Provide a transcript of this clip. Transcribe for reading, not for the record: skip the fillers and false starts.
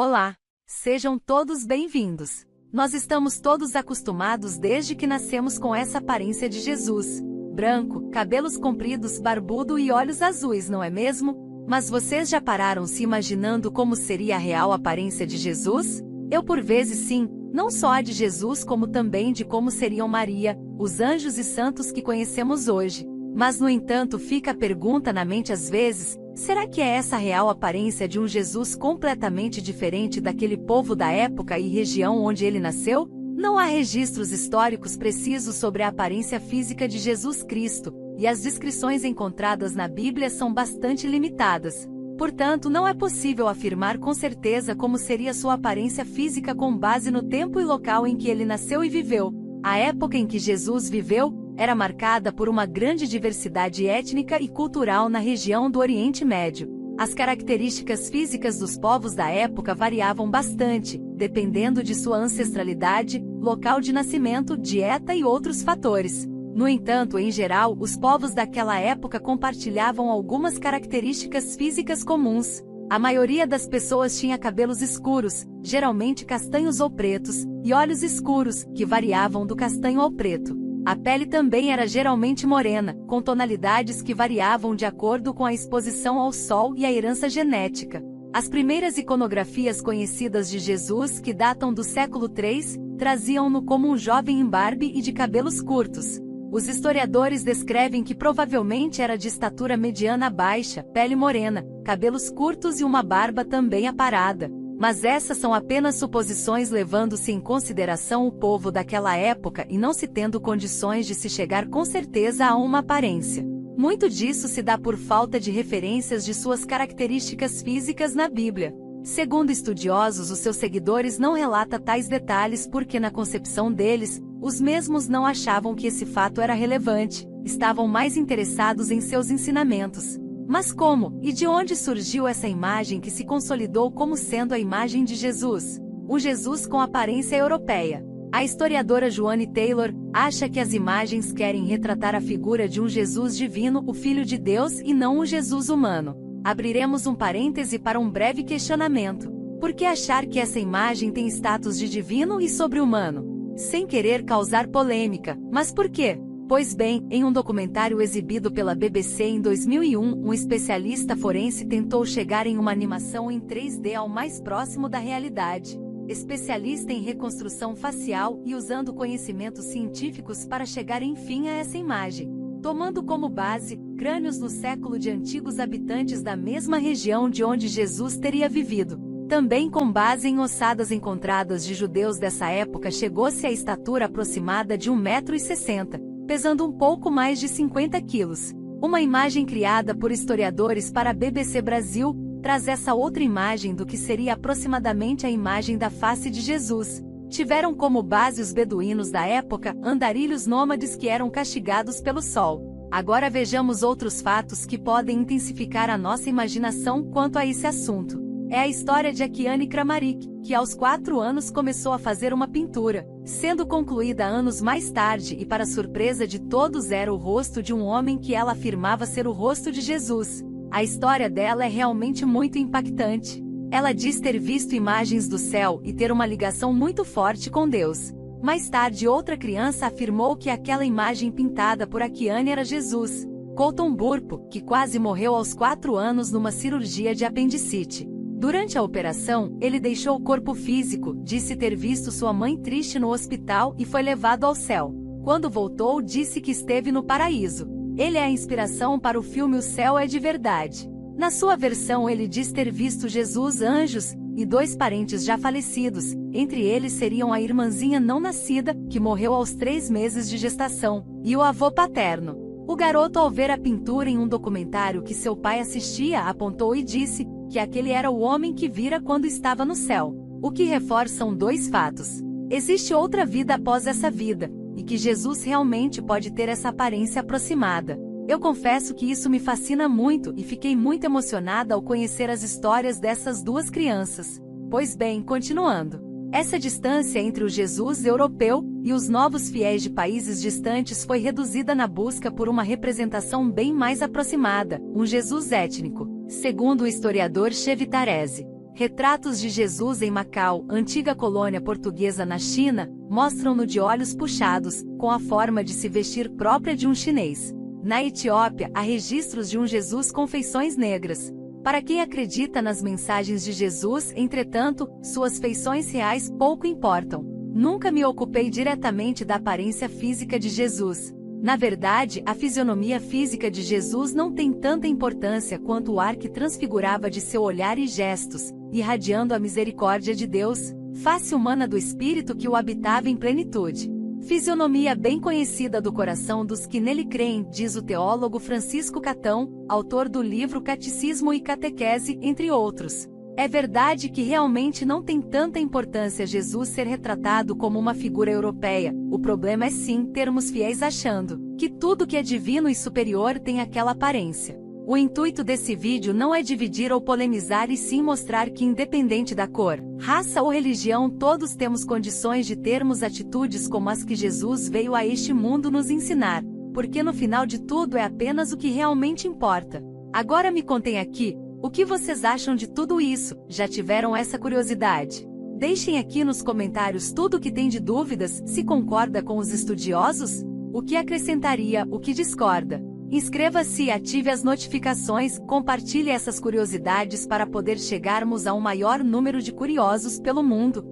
Olá! Sejam todos bem-vindos. Nós estamos todos acostumados desde que nascemos com essa aparência de Jesus. Branco, cabelos compridos, barbudo e olhos azuis, não é mesmo? Mas vocês já pararam se imaginando como seria a real aparência de Jesus? Eu por vezes sim, não só a de Jesus como também de como seriam Maria, os anjos e santos que conhecemos hoje. Mas no entanto fica a pergunta na mente às vezes, será que é essa a real aparência de um Jesus completamente diferente daquele povo da época e região onde ele nasceu? Não há registros históricos precisos sobre a aparência física de Jesus Cristo, e as descrições encontradas na Bíblia são bastante limitadas. Portanto, não é possível afirmar com certeza como seria sua aparência física com base no tempo e local em que ele nasceu e viveu. A época em que Jesus viveu era marcada por uma grande diversidade étnica e cultural na região do Oriente Médio. As características físicas dos povos da época variavam bastante, dependendo de sua ancestralidade, local de nascimento, dieta e outros fatores. No entanto, em geral, os povos daquela época compartilhavam algumas características físicas comuns. A maioria das pessoas tinha cabelos escuros, geralmente castanhos ou pretos, e olhos escuros, que variavam do castanho ao preto. A pele também era geralmente morena, com tonalidades que variavam de acordo com a exposição ao sol e a herança genética. As primeiras iconografias conhecidas de Jesus, que datam do século III, traziam-no como um jovem em barbe e de cabelos curtos. Os historiadores descrevem que provavelmente era de estatura mediana a baixa, pele morena, cabelos curtos e uma barba também aparada. Mas essas são apenas suposições levando-se em consideração o povo daquela época e não se tendo condições de se chegar com certeza a uma aparência. Muito disso se dá por falta de referências de suas características físicas na Bíblia. Segundo estudiosos, os seus seguidores não relatam tais detalhes porque na concepção deles, os mesmos não achavam que esse fato era relevante, estavam mais interessados em seus ensinamentos. Mas como, e de onde surgiu essa imagem que se consolidou como sendo a imagem de Jesus? Um Jesus com aparência europeia. A historiadora Joanne Taylor acha que as imagens querem retratar a figura de um Jesus divino, o Filho de Deus, e não o Jesus humano. Abriremos um parêntese para um breve questionamento. Por que achar que essa imagem tem status de divino e sobre-humano? Sem querer causar polêmica, mas por quê? Pois bem, em um documentário exibido pela BBC em 2001, um especialista forense tentou chegar em uma animação em 3D ao mais próximo da realidade. Especialista em reconstrução facial e usando conhecimentos científicos para chegar enfim a essa imagem. Tomando como base, crânios no século de antigos habitantes da mesma região de onde Jesus teria vivido. Também com base em ossadas encontradas de judeus dessa época, chegou-se à estatura aproximada de 1,60 m. Pesando um pouco mais de 50 quilos. Uma imagem criada por historiadores para a BBC Brasil, traz essa outra imagem do que seria aproximadamente a imagem da face de Jesus. Tiveram como base os beduínos da época, andarilhos nômades que eram castigados pelo sol. Agora vejamos outros fatos que podem intensificar a nossa imaginação quanto a esse assunto. É a história de Akiane Kramaric, que aos 4 anos começou a fazer uma pintura, sendo concluída anos mais tarde e para surpresa de todos era o rosto de um homem que ela afirmava ser o rosto de Jesus. A história dela é realmente muito impactante. Ela diz ter visto imagens do céu e ter uma ligação muito forte com Deus. Mais tarde outra criança afirmou que aquela imagem pintada por Akiane era Jesus. Colton Burpo, que quase morreu aos 4 anos numa cirurgia de apendicite. Durante a operação, ele deixou o corpo físico, disse ter visto sua mãe triste no hospital e foi levado ao céu. Quando voltou, disse que esteve no paraíso. Ele é a inspiração para o filme O Céu é de Verdade. Na sua versão ele diz ter visto Jesus, anjos, e 2 parentes já falecidos, entre eles seriam a irmãzinha não nascida, que morreu aos 3 meses de gestação, e o avô paterno. O garoto, ao ver a pintura em um documentário que seu pai assistia, apontou e disse que aquele era o homem que vira quando estava no céu. O que reforçam 2 fatos. Existe outra vida após essa vida, e que Jesus realmente pode ter essa aparência aproximada. Eu confesso que isso me fascina muito e fiquei muito emocionada ao conhecer as histórias dessas 2 crianças. Pois bem, continuando. Essa distância entre o Jesus europeu e os novos fiéis de países distantes foi reduzida na busca por uma representação bem mais aproximada, um Jesus étnico. Segundo o historiador Chevy Tarese, Retratos de Jesus em Macau, antiga colônia portuguesa na China, mostram-no de olhos puxados, com a forma de se vestir própria de um chinês. Na Etiópia, há registros de um Jesus com feições negras. Para quem acredita nas mensagens de Jesus, entretanto, suas feições reais pouco importam. Nunca me ocupei diretamente da aparência física de Jesus. Na verdade, a fisionomia física de Jesus não tem tanta importância quanto o ar que transfigurava de seu olhar e gestos, irradiando a misericórdia de Deus, face humana do Espírito que o habitava em plenitude. Fisionomia bem conhecida do coração dos que nele creem, diz o teólogo Francisco Catão, autor do livro Catecismo e Catequese, entre outros. É verdade que realmente não tem tanta importância Jesus ser retratado como uma figura europeia, o problema é sim termos fiéis achando que tudo que é divino e superior tem aquela aparência. O intuito desse vídeo não é dividir ou polemizar e sim mostrar que independente da cor, raça ou religião todos temos condições de termos atitudes como as que Jesus veio a este mundo nos ensinar, porque no final de tudo é apenas o que realmente importa. Agora me contem aqui, o que vocês acham de tudo isso? Já tiveram essa curiosidade? Deixem aqui nos comentários tudo o que tem de dúvidas, se concorda com os estudiosos, o que acrescentaria, o que discorda. Inscreva-se e ative as notificações, compartilhe essas curiosidades para poder chegarmos a um maior número de curiosos pelo mundo.